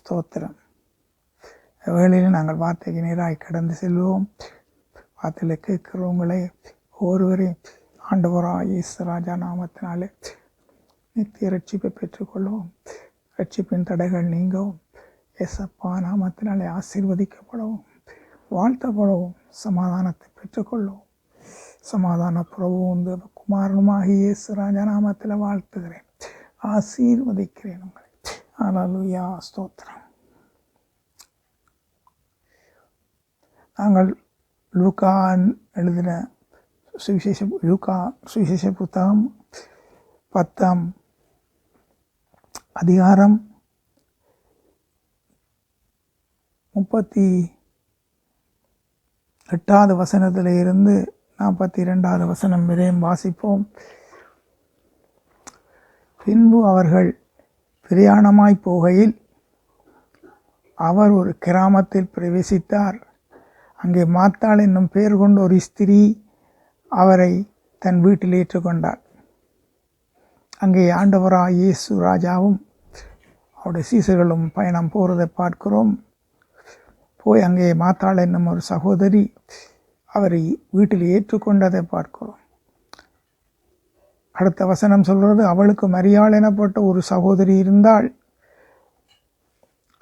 ஸ்தோத்திரம். வேளையில் நாங்கள் வார்த்தைக்கு நேராய் கடந்து செல்வோம். வார்த்தையில் கேட்கிறவங்களை ஒருவரையும் ஆண்டவராய் இயேசு ராஜா நாமத்தினாலே நித்திய ரட்சிப்பை பெற்றுக்கொள்வோம். ரட்சிப்பின் தடைகள் நீங்கவும் இயேசப்பா நாமத்தினாலே ஆசீர்வதிக்கப்படவும் வாழ்த்தப்படவும் சமாதானத்தை பெற்றுக்கொள்வோம். சமாதான பிரபுவும் குமாரனுமாகி இயேசு ராஜா நாமத்தில் வாழ்த்துகிறேன், ஆசீர்வதிக்கிறேன் உங்களை. அல்லேலூயா, ஸ்தோத்திரம். நாங்கள் லூக்கா எழுதின சுவிசேஷ புத்தகம் 10ஆம் அதிகாரம் 38வது வசனத்தில் இருந்து 42வது வசனம் வரையும் வாசிப்போம். பின்பு அவர்கள் பிரயாணமாய் போகையில் அவர் ஒரு கிராமத்தில் பிரவேசித்தார். அங்கே மாத்தாள் என்னும் பெயர் கொண்ட ஒரு ஸ்திரீ அவரை தன் வீட்டில் ஏற்றுக்கொண்டார். அங்கே ஆண்டவராய் இயேசு ராஜாவும் அவருடைய சீசர்களும் பயணம் போகிறதை பார்க்கிறோம். போய் அங்கே மாத்தாள் என்னும் ஒரு சகோதரி அவரை வீட்டில் ஏற்றுக்கொண்டதை பார்க்கிறோம். அடுத்த வசனம் சொல்கிறது, அவளுக்கு மரியாள் எனப்பட்ட ஒரு சகோதரி இருந்தாள்.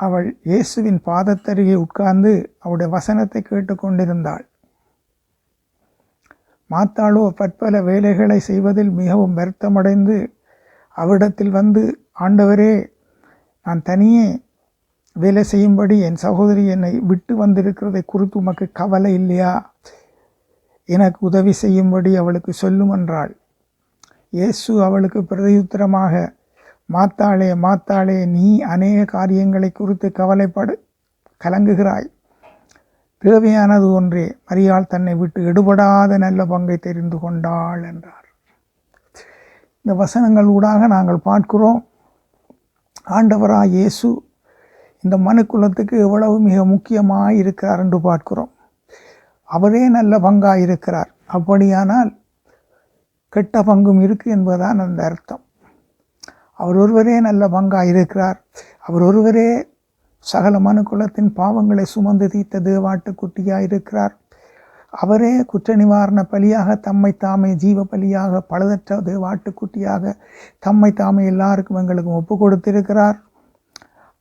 அவள் இயேசுவின் பாதத்தருகே உட்கார்ந்து அவருடைய வசனத்தை கேட்டுக்கொண்டிருந்தாள். மாத்தாளோ பற்பல வேலைகளை செய்வதில் மிகவும் வருத்தமடைந்து அவரிடத்தில் வந்து, ஆண்டவரே, நான் தனியே வேலை செய்யும்படி என் சகோதரி என்னை விட்டு வந்திருக்கிறதை குறித்து உமக்கு கவலை இல்லையா? எனக்கு உதவி செய்யும்படி அவளுக்கு சொல்லும் என்றாள். இயேசு அவளுக்கு பிரதியுத்தரமாக, மாத்தாளே மாத்தாளே, நீ அநேக காரியங்களை குறித்து கலங்குகிறாய். தேவையானது ஒன்றே. மரியாள் தன்னை விட்டு எடுபடாத நல்ல பங்கை தெரிந்து கொண்டாள் என்றார். இந்த வசனங்கள் ஊடாக நாங்கள் பார்க்கிறோம், ஆண்டவராய் இயேசு இந்த மனுக்குலத்துக்கு எவ்வளவு மிக முக்கியமாக இருக்கிறார் என்று பார்க்கிறோம். அவரே நல்ல பங்காக இருக்கிறார். அப்படியானால் கெட்ட பங்கும் இருக்கு என்பதுதான் அந்த அர்த்தம். அவர் ஒருவரே நல்ல பங்காக இருக்கிறார். அவர் ஒருவரே சகல மனுக்குலத்தின் பாவங்களை சுமந்து தீர்த்த தேவாட்டுக்குட்டியாக இருக்கிறார். அவரே குற்ற நிவாரண பலியாக தம்மை தாமே ஜீவ பலியாக பழுதற்ற தேவாட்டுக்குட்டியாக தம்மை தாமே எல்லாருக்கும் எங்களுக்கும் ஒப்பு கொடுத்திருக்கிறார்.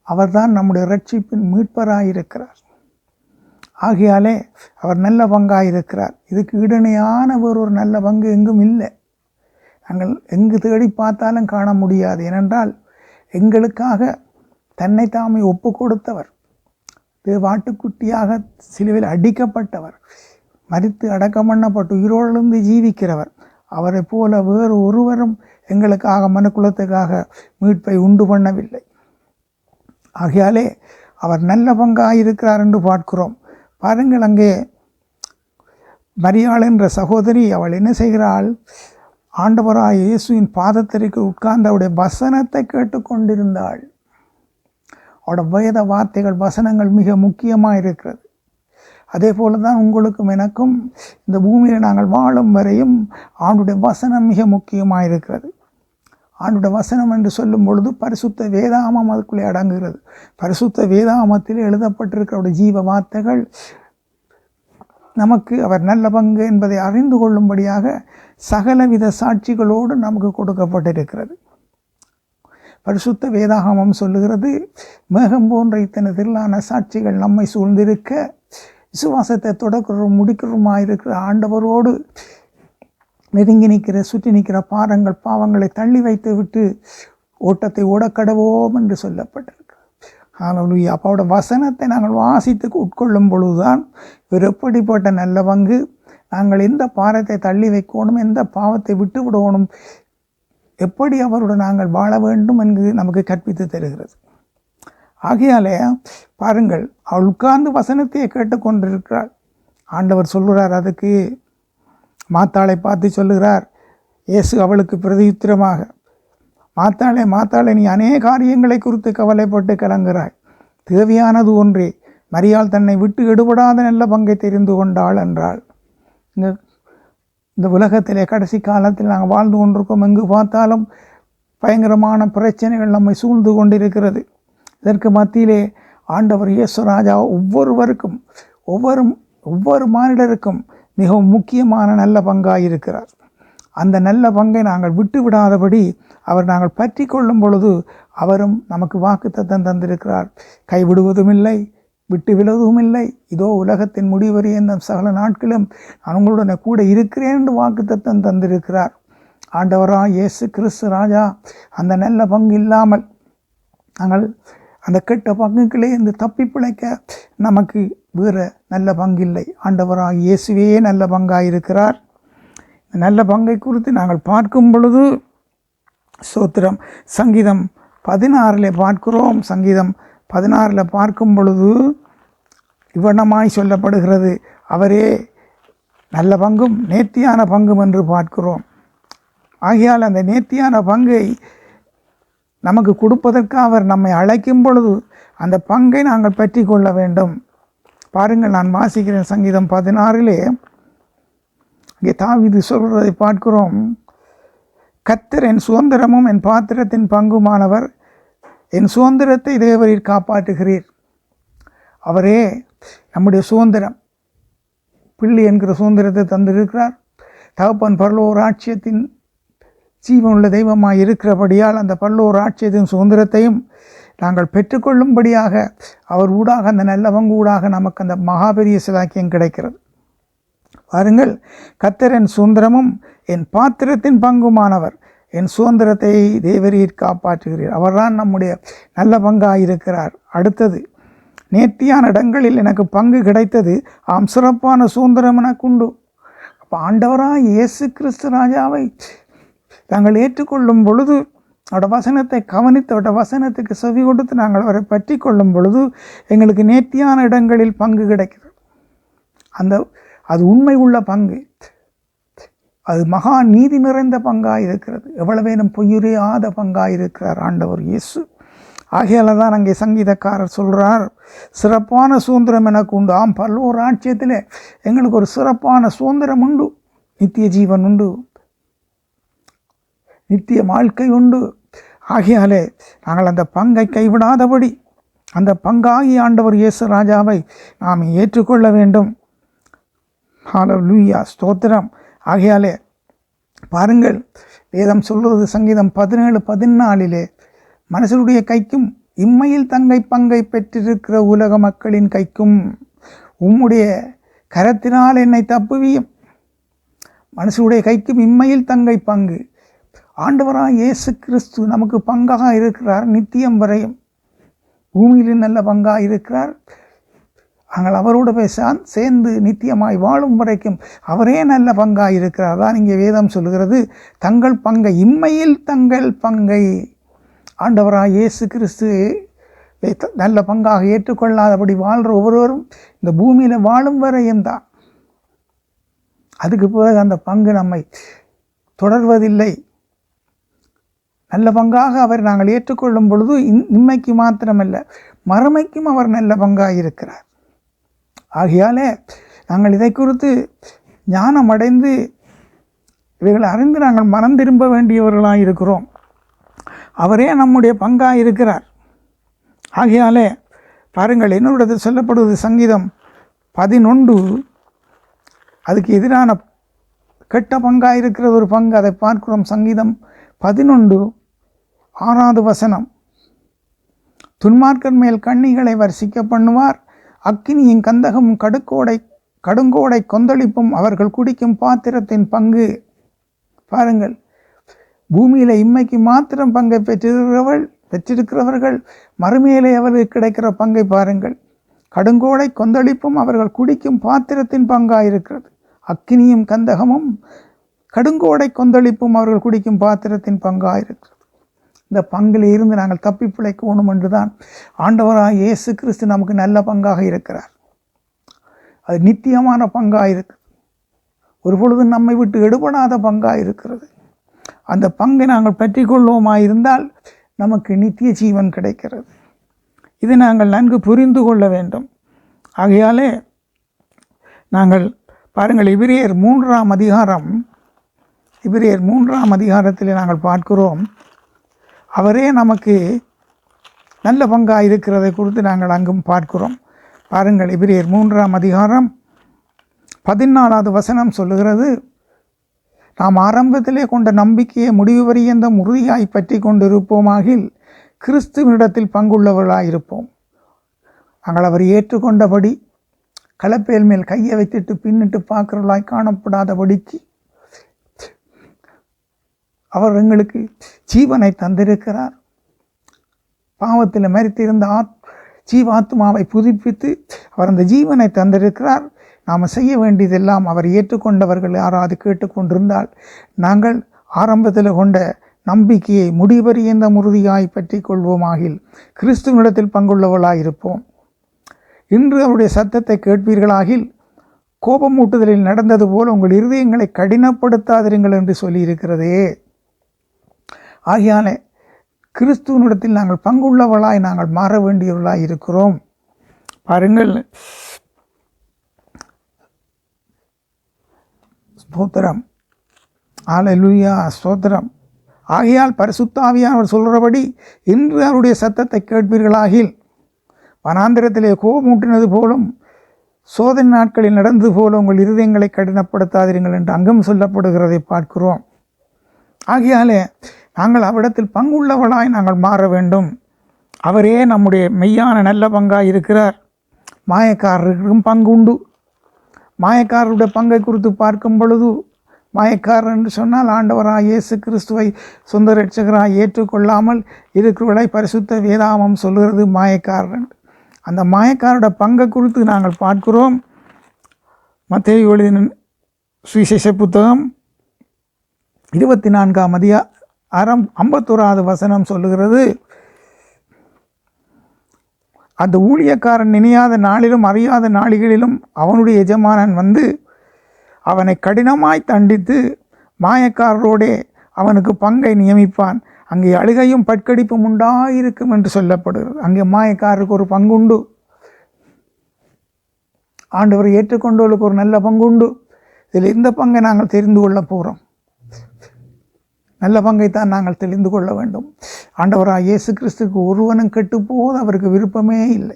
அவர்தான் நம்முடைய இரட்சிப்பின் மீட்பராயிருக்கிறார். ஆகையாலே அவர் நல்ல பங்காயிருக்கிறார். இதுக்கு ஈடணையான வேறொரு நல்ல பங்கு எங்கும் இல்லை. நாங்கள் எங்கு தேடி பார்த்தாலும் காண முடியாது. ஏனென்றால் எங்களுக்காக தன்னை தாமே ஒப்பு கொடுத்தவர், தேவாட்டுக்குட்டியாக சிலுவையில் அடிக்கப்பட்டவர், மரித்து அடக்கம் பண்ணப்பட்டு உயிரோடு ஜீவிக்கிறவர், அவரை போல வேறு ஒருவரும் எங்களுக்காக மனுக்குலத்துக்காக மீட்பை உண்டு பண்ணவில்லை. ஆகையாலே அவர் நல்ல பங்காக இருக்கிறார் என்று பார்க்கிறோம். பாருங்கள், அங்கே மரியாள் என்ற சகோதரி அவள் என்ன செய்கிறாள்? ஆண்டவராய் இயேசுவின் பாதத்திற்கு உட்கார்ந்து அவருடைய வசனத்தை கேட்டுக்கொண்டிருந்தாள். அவருடைய வேத வார்த்தைகள், வசனங்கள் மிக முக்கியமாக இருக்கிறது. அதே போல தான் உங்களுக்கும் எனக்கும் இந்த பூமியில் நாங்கள் வாழும் வரையும் ஆண்டுடைய வசனம் மிக முக்கியமாக இருக்கிறது. ஆண்டுடைய வசனம் என்று சொல்லும் பொழுது பரிசுத்த வேதாமம் அதுக்குள்ளே அடங்குகிறது. பரிசுத்த வேதாமத்தில் எழுதப்பட்டிருக்கிற ஜீவ வார்த்தைகள் நமக்கு அவர் நல்ல பங்கு என்பதை அறிந்து கொள்ளும்படியாக சகலவித சாட்சிகளோடு நமக்கு கொடுக்கப்பட்டிருக்கிறது. பரிசுத்த வேதாகமம் சொல்லுகிறது, மேகம் போன்ற இத்தனை திரளான சாட்சிகள் நம்மை சூழ்ந்திருக்க விசுவாசத்தை தொடக்கிறோம் முடிக்கிறோமாயிருக்கிற ஆண்டவரோடு நெருங்கி நிற்கிற சுற்றி நிற்கிற பாவங்களை தள்ளி வைத்து விட்டு ஓட்டத்தை ஓடக்கடவோம் என்று சொல்லப்பட்டிருக்கு. அல்லேலூயா. அப்போட வசனத்தை நாங்கள் வாசித்து உட்கொள்ளும் பொழுதுதான் இவர் எப்படிப்பட்ட நல்ல பங்கு, நாங்கள் எந்த பாரத்தை தள்ளி வைக்கணும், எந்த பாவத்தை விட்டு விடணும், எப்படி அவருடன் நாங்கள் வாழ வேண்டும் என்று நமக்கு கற்பித்து தருகிறது. ஆகையாலே பாருங்கள், அவள் உட்கார்ந்து வசனத்தையே கேட்டுக்கொண்டிருக்கிறாள். ஆண்டவர் சொல்லுகிறார், அதுக்கு மாத்தாளை பார்த்து சொல்லுகிறார் இயேசு அவளுக்கு பிரதியுத்தரமாக, மாத்தாளே மாத்தாளே, நீ அநேக காரியங்களை குறித்து கவலைப்பட்டு கலங்குகிறாய். தேவையானது ஒன்றே. மரியாள் தன்னை விட்டு எடுபடாத நல்ல பங்கை தெரிந்து கொண்டாள் என்றாள். இந்த உலகத்திலே கடைசி காலத்தில் நாங்கள் வாழ்ந்து கொண்டிருக்கோம். எங்கு பார்த்தாலும் பயங்கரமான பிரச்சனைகள் நம்மை சூழ்ந்து கொண்டிருக்கிறது. இதற்கு மத்தியிலே ஆண்டவர் இயேசு ராஜா ஒவ்வொருவருக்கும் ஒவ்வொரு மானிடருக்கும் மிகவும் முக்கியமான நல்ல பங்காயிருக்கிறார். அந்த நல்ல பங்கை நாங்கள் விட்டு விடாதபடி அவர் நாங்கள் பற்றி கொள்ளும் பொழுது அவரும் நமக்கு வாக்குத்தத்தம் தந்திருக்கிறார். கைவிடுவதும் இல்லை, விட்டு விலதும் இல்லை. இதோ உலகத்தின் முடிவரை இந்த சகல நாட்களும் நான் உங்களுடன் கூட இருக்கிறேன் என்று வாக்குத்தத்தம் தந்திருக்கிறார். ஆண்டவராக இயேசு கிறிஸ்து ராஜா அந்த நல்ல பங்கு இல்லாமல் நாங்கள் அந்த கெட்ட பங்குகளே இந்த தப்பி பிழைக்க நமக்கு வேறு நல்ல பங்கில்லை. ஆண்டவராக இயேசுவே நல்ல பங்காயிருக்கிறார். நல்ல பங்கை குறித்து நாங்கள் பார்க்கும் பொழுது சோத்திரம் சங்கீதம் 16 பார்க்கிறோம். சங்கீதம் 16 பார்க்கும் பொழுது இவ்வண்ணமாய் சொல்லப்படுகிறது, அவரே நல்ல பங்கும் நேர்த்தியான பங்கும் என்று பார்க்கிறோம். ஆகையால் அந்த நேர்த்தியான பங்கை நமக்கு கொடுப்பதற்கு அவர் நம்மை அழைக்கும் பொழுது அந்த பங்கை நாங்கள் பற்றி கொள்ள வேண்டும். பாருங்கள், நான் வாசிக்கிறேன். சங்கீதம் 16 இங்கே தாவீது சொல்வதை பார்க்கிறோம். கர்த்தர் என் சுதந்திரமும் என் பாத்திரத்தின் பங்குமானவர், என் சுதந்திரத்தை தேவரீர் காப்பாற்றுகிறீர். அவரே நம்முடைய சுதந்திரம். பிள்ளை என்கிற சுதந்திரத்தை தந்திருக்கிறார். தகப்பன் பரலோக ராஜ்யத்தின் ஜீவனுள்ள தெய்வமாய் இருக்கிறபடியால் அந்த பரலோக ராஜ்யத்தின் சுதந்திரத்தையும் நாங்கள் பெற்றுக்கொள்ளும்படியாக அவர் ஊடாக அந்த நல்ல பங்கு ஊடாக நமக்கு அந்த மகாபெரிய சிலாக்கியம் கிடைக்கிறது. பாருங்கள், கர்த்தர் என் சுதந்திரமும் என் பாத்திரத்தின் பங்குமானவர், என் சுதந்திரத்தை தேவரீர் காப்பாற்றுகிறீர். அவர்தான் நம்முடைய நல்ல பங்காயிருக்கிறார். அடுத்தது, நேர்த்தியான இடங்களில் எனக்கு பங்கு கிடைத்தது, ஆம் சிறப்பான சுதந்திரம் எனக்கு உண்டு. அப்போ ஆண்டவராக இயேசு கிறிஸ்து ராஜாவை நாங்கள் ஏற்றுக்கொள்ளும் பொழுது, அவருடைய வசனத்தை கவனித்து அவருடைய வசனத்துக்கு செவி கொடுத்து நாங்கள் அவரை பற்றி கொள்ளும் பொழுது எங்களுக்கு நேர்த்தியான இடங்களில் பங்கு கிடைக்கிறது. அது உண்மை உள்ள பங்கு, அது மகா நீதி நிறைந்த பங்காயிருக்கிறது. எவ்வளவேனும் பொய்யுரையாத பங்காயிருக்கிறார் ஆண்டவர் இயேசு. ஆகையால் தான் அங்கே சங்கீதக்காரர் சொல்கிறார், சிறப்பான சுதந்திரம் எனக்கு உண்டு. ஆம், பரலோக ராஜ்யத்தில் எங்களுக்கு ஒரு சிறப்பான சுதந்திரம் உண்டு, நித்திய ஜீவன் உண்டு, நித்திய வாழ்க்கை உண்டு. ஆகையாலே நாங்கள் அந்த பங்கை கைவிடாதபடி அந்த பங்காகி ஆண்டவர் இயேசு ராஜாவை நாம் ஏற்றுக்கொள்ள வேண்டும். ஹல்லேலூயா, ஸ்தோத்திரம். ஆகையாலே பாருங்கள், வேதம் சொல்வது சங்கீதம் 17:14 மனுஷருடைய கைக்கும் இம்மையில் தங்கை பங்கை பெற்றிருக்கிற உலக மக்களின் கைக்கும் உம்முடைய கரத்தினால் என்னை தப்புவியும். மனுஷருடைய கைக்கும் இம்மையில் தங்கை பங்கு. ஆண்டவராக இயேசு கிறிஸ்து நமக்கு பங்காக இருக்கிறார். நித்தியம் வரையும் பூமியில் நல்ல பங்காக இருக்கிறார். நாங்கள் அவரோடு போய் சேர்ந்து நித்தியமாய் வாழும் வரைக்கும் அவரே நல்ல பங்காக இருக்கிறார். தான் இங்கே வேதம் சொல்கிறது, தங்கள் பங்கை இம்மையில் தங்கள் பங்கை. ஆண்டவராக இயேசு கிறிஸ்து நல்ல பங்காக ஏற்றுக்கொள்ளாதபடி வாழ்கிற ஒவ்வொருவரும் இந்த பூமியில் வாழும் வரையும் தான். அதுக்கு பிறகு அந்த பங்கு நம்மை தொடர்வதில்லை. நல்ல பங்காக அவர் நாங்கள் ஏற்றுக்கொள்ளும் பொழுது இம்மைக்கு மாத்திரமல்ல மறுமைக்கும் அவர் நல்ல பங்காக இருக்கிறார். ஆகையாலே நாங்கள் இதை குறித்து ஞானம் அடைந்து இவைகளை அறிந்து நாங்கள் மனம் திரும்ப வேண்டியவர்களாக இருக்கிறோம். அவரே நம்முடைய பங்காக இருக்கிறார். ஆகையாலே பாருங்கள், என்னோடது சொல்லப்படுவது சங்கீதம் 11 அதுக்கு எதிரான கெட்ட பங்காக இருக்கிற ஒரு பங்கு, அதை பார்க்கிறோம். சங்கீதம் 11:6 துன்மார்க்கர் மேல் கண்ணிகளை வர்சிக்க பண்ணுவார், அக்கினியின் கந்தகமும் கடுங்கோடை கொந்தளிப்பும் அவர்கள் குடிக்கும் பாத்திரத்தின் பங்கு. பாருங்கள், பூமியில் இம்மைக்கு மாத்திரம் பங்கை பெற்றிருக்கிறவர்கள் மறுமையிலே அவர்களுக்கு கிடைக்கிற பங்கை பாருங்கள். கடுங்கோடை கொந்தளிப்பும் அவர்கள் குடிக்கும் பாத்திரத்தின் பங்காயிருக்கிறது. அக்கினியும் கந்தகமும் கடுங்கோடை கொந்தளிப்பும் அவர்கள் குடிக்கும் பாத்திரத்தின் பங்காயிருக்கிறது. இந்த பங்கில் இருந்து நாங்கள் தப்பி பிழைக்கணும் என்றுதான் ஆண்டவராக இயேசு கிறிஸ்து நமக்கு நல்ல பங்காக இருக்கிறார். அது நித்தியமான பங்காக இருக்குது. ஒரு பொழுது நம்மை விட்டு எடுபடாத பங்காக இருக்கிறது. அந்த பங்கை நாங்கள் பற்றி கொள்வோமாயிருந்தால் நமக்கு நித்திய ஜீவன் கிடைக்கிறது. இதை நாங்கள் நன்கு புரிந்து கொள்ள வேண்டும். ஆகையாலே நாங்கள் பாருங்கள், எபிரேயர் 3 அதிகாரத்தில் நாங்கள் பார்க்கிறோம். அவரே நமக்கு நல்ல பங்காக இருக்கிறதை குறித்து நாங்கள் அங்கும் பார்க்கிறோம். பாருங்கள், எபிரேயர் 3ஆம் அதிகாரம் 14வது வசனம் சொல்லுகிறது, நாம் ஆரம்பத்திலே கொண்ட நம்பிக்கையை முடிவு பரியந்தம் உறுதியாய் பற்றி கொண்டிருப்போமாகில் கிறிஸ்துவனிடத்தில் பங்குள்ளவர்களாயிருப்போம். நாங்கள் அவர் ஏற்றுக்கொண்டபடி கலப்பேல் மேல் கையை வைத்துட்டு பின்னிட்டு பார்க்கிறவர்களாய் காணப்படாதபடிக்கு அவர் எங்களுக்கு ஜீவனை தந்திருக்கிறார். பாவத்தில் மரித்திருந்த ஜீவாத்மாவை புதுப்பித்து அவர் அந்த ஜீவனை தந்திருக்கிறார். நாம் செய்ய வேண்டியதெல்லாம் அவர் ஏற்றுக்கொண்டவர்கள் யாராவது கேட்டுக்கொண்டிருந்தால் நாங்கள் ஆரம்பத்தில் கொண்ட நம்பிக்கையை முடிவறியந்த உறுதியாய் பற்றி கொள்வோமாகில் கிறிஸ்துவனிடத்தில் பங்குள்ளவர்களாயிருப்போம். இன்று அவருடைய சத்தத்தை கேட்பீர்களாகில் கோபமூட்டுதலில் நடந்தது போல் உங்கள் இருதயங்களை கடினப்படுத்தாதிருங்கள் என்று சொல்லியிருக்கிறதே. ஆகையாலே கிறிஸ்துவனிடத்தில் நாங்கள் பங்குள்ளவர்களாய் நாங்கள் மாற வேண்டியவர்களாய் இருக்கிறோம். பாருங்கள், ஸ்தோத்திரம், அல்லேலூயா, ஸ்தோத்திரம். ஆகையால் பரிசுத்த ஆவியானவர் சொல்கிறபடி இன்று அவருடைய சத்தத்தை கேட்பீர்களாகில் வனாந்திரத்திலே கோபமூட்டினது போலும் சோதனை நாட்களில் நடந்தது போல உங்கள் இருதயங்களை கடினப்படுத்தாதீர்கள் என்று அங்கும் சொல்லப்படுகிறதை பார்க்கிறோம். ஆகையாலே நாங்கள் அவ்விடத்தில் பங்குள்ளவர்களாய் நாங்கள் மாற வேண்டும். அவரே நம்முடைய மெய்யான நல்ல பங்காய் இருக்கிறார். மாயக்காரருக்கும் பங்கு உண்டு. மாயக்காரருடைய பங்கை குறித்து பார்க்கும் பொழுது, மாயக்காரர் என்று சொன்னால் ஆண்டவராய் இயேசு கிறிஸ்துவை சொந்த இரட்சகராய் ஏற்றுக்கொள்ளாமல் இருக்கிறவர்களை பரிசுத்த வேதாகமம் சொல்கிறது மாயக்காரர். அந்த மாயக்காரோட பங்கை குறித்து நாங்கள் பார்க்கிறோம். மத்தேயு எழுதின சுவிசேஷ புத்தகம் 24ஆம் அதிகாரம் 51வது வசனம் சொல்லுகிறது, அந்த ஊழியக்காரன் நினையாத நாளிலும் அறியாத நாளிகளிலும் அவனுடைய எஜமானன் வந்து அவனை கடினமாய் தண்டித்து மாயக்காரரோடே அவனுக்கு பங்கை நியமிப்பான். அங்கே அழுகையும் பட்கடிப்பும் உண்டாயிருக்கும் என்று சொல்லப்படுகிறது. அங்கே மாயக்காரருக்கு ஒரு பங்குண்டு. ஆண்டவரை ஏற்றுக்கொண்டவர்களுக்கு ஒரு நல்ல பங்குண்டு. இதில் இந்த பங்கை நாங்கள் தெரிந்து கொள்ள போகிறோம். நல்ல பங்கைத்தான் நாங்கள் தெரிந்து கொள்ள வேண்டும். ஆண்டவராக இயேசு கிறிஸ்துக்கு ஒருவனும் கெட்டுப்போது அவருக்கு விருப்பமே இல்லை.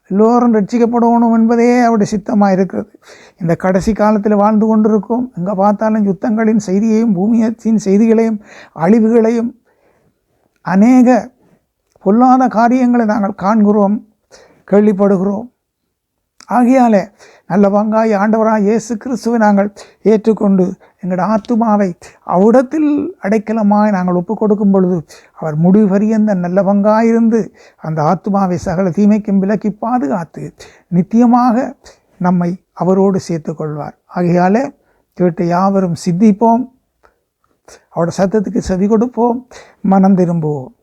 எல்லோரும் ரட்சிக்கப்படணும் என்பதே அவருடைய சித்தமாக இருக்கிறது. இந்த கடைசி காலத்தில் வாழ்ந்து கொண்டிருக்கோம். எங்கே பார்த்தாலும் யுத்தங்களின் செய்தியையும் பூமியத்தின் செய்திகளையும் அழிவுகளையும் அநேக பொல்லாத காரியங்களை நாங்கள் காண்கிறோம், கேள்விப்படுகிறோம். ஆகையாலே நல்ல பங்காய் ஆண்டவராக இயேசு கிறிஸ்துவை நாங்கள் ஏற்றுக்கொண்டு எங்களோட ஆத்துமாவை அவ்விடத்தில் அடைக்கலமாய் நாங்கள் ஒப்புக் கொடுக்கும் பொழுது அவர் முடிவு பரியந்த நல்ல பங்காயிருந்து அந்த ஆத்துமாவை சகல தீமைக்கும் விலக்கி பாதுகாத்து நித்தியமாக நம்மை அவரோடு சேர்த்து கொள்வார். ஆகையாலே கேட்டு யாவரும் சித்திப்போம், அவருடைய சத்தத்துக்கு செவி கொடுப்போம், மனம் திரும்புவோம்.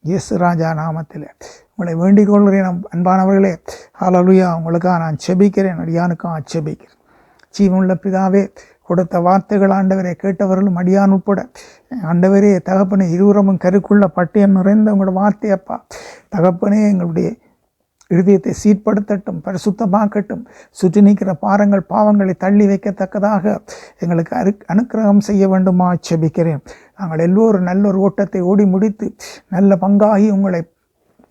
இயேசு ராஜா நாமத்தில் உங்களை வேண்டிக் கொள்கிறேன். அன்பானவர்களே, ஹல்லேலூயா. உங்களுக்காக நான் செபிக்கிறேன், அடியானுக்காக செபிக்கிறேன். ஜீவனுள்ள பிதாவே, கொடுத்த வார்த்தைகள் ஆண்டவரே கேட்டவர்களும் அடியான் உட்பட ஆண்டவரே தகப்பனே இருவரமும் கருக்குள்ள பட்டயம் நிறைந்த உங்களோட வார்த்தை அப்பா தகப்பனே எங்களுடைய இருதயத்தை சீர்படுத்தட்டும், பரிசுத்தமாக்கட்டும். சுற்றி நீக்கிற பாவங்களை தள்ளி வைக்கத்தக்கதாக எங்களுக்கு அனுக்கிரகம் செய்ய வேண்டுமா செபிக்கிறேன். நாங்கள் எல்லோரும் நல்ல ஒரு ஓட்டத்தை ஓடி முடித்து நல்ல பங்காகி உங்களை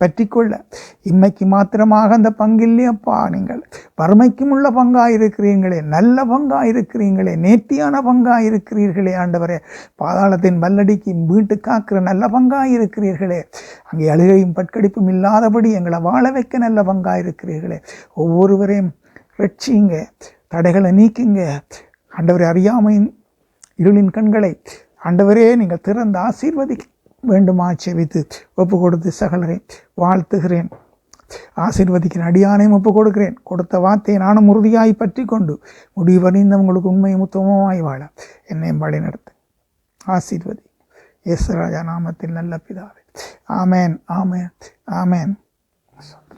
பற்றி கொள்ள இன்மைக்கு மாத்திரமாக அந்த பங்கில்லையப்பா, நீங்கள் வறுமைக்கும் உள்ள பங்காயிருக்கிறீர்களே, நல்ல பங்காயிருக்கிறீங்களே, நேர்த்தியான பங்காயிருக்கிறீர்களே ஆண்டவரே. பாதாளத்தின் வல்லடிக்கு மீட்டு காக்கிற நல்ல பங்காயிருக்கிறீர்களே. அங்கே அழுகையும் பட்கடிப்பும் இல்லாதபடி எங்களை வாழ வைக்க நல்ல பங்காயிருக்கிறீர்களே. ஒவ்வொருவரையும் ரட்சிங்க, தடைகளை நீக்குங்க ஆண்டவரே. அறியாமையின் இருளின் கண்களை ஆண்டவரே நீங்கள் திறந்து ஆசீர்வதி வேண்டுமா செவித்து ஒப்பு கொடுத்து சகலரை வாழ்த்துகிறேன், ஆசீர்வதிக்கிறேன். அடியானையும் ஒப்பு கொடுக்கிறேன். கொடுத்த வார்த்தையை நானும் உறுதியாய் பற்றி கொண்டு முடிவறிந்த உங்களுக்கு உண்மையும் உத்தமமாய் வாழ என்னையும் வழி நடத்த ஆசீர்வதி. இயேசு ராஜா நாமத்தில் நல்ல பிதாவே. ஆமேன், ஆமேன், ஆமேன்.